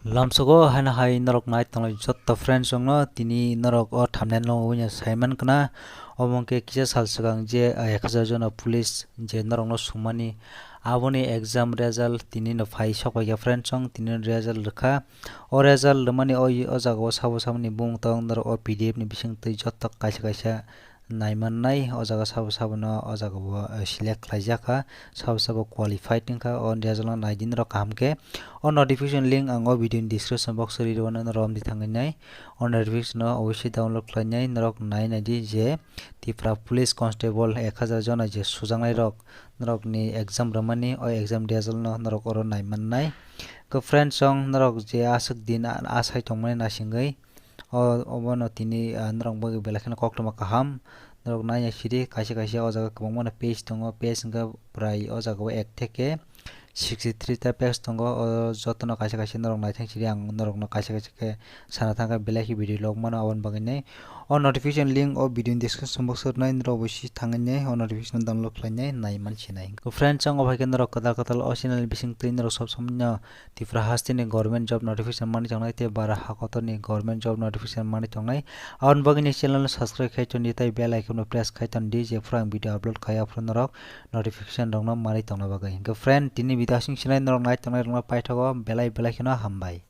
Lamsogo hana hai narok night tang jotta friends ongno tini narok o thamnen long winya Simon kana omongke kisa salsagang je 1000 jona police je narok no sumani aboni exam result tini no phai sokoi ya friends ong tini result rekha o result mani o jago sabo samni bung tang narok o pdf ni bising tei jotta kaisa kaisa naimannai o jaga sabo sabo no o jaga bo select khlaijaka sabo qualified ningka on result naidin rok hamke o notification link ang o video description box ri ron rom di thangai on notification obviously download khlainai narok nainai di je tipra police constable 1000 jona je sujangnai rok narok ni exam ramani o exam result no narok oro naimannai ko friend song narok je asuk din asai tongmani nasingai o obono tini narok bogi belakhana koktoma kaham narok naina siri kaisa kaisa o jaga kwbangma page tongo page hingka prai o jaga o 1 theke 63 ta page tongo o jotono kaisa kaisa narok naithang siri ang narok no kaisa kaisa ke sana thangka belai video log mano abon baginai o notification link o video description box nai narok bosi thangai o notification download khlainai naiman sinai ko friends ang obai ke narok kadal o channel bising tei narok sob somnya tipra hastini government job notification mani jangnai te bara hakotoni government job notification mani jangnai abon bagini channel subscribe khaitoni tai bell icon no press khaiton di je frang video upload khaya phron narok notification rong no mani tongna bagai ko friend tini video sing sinai narok nai tongnai rong paithago belai kheno hambai।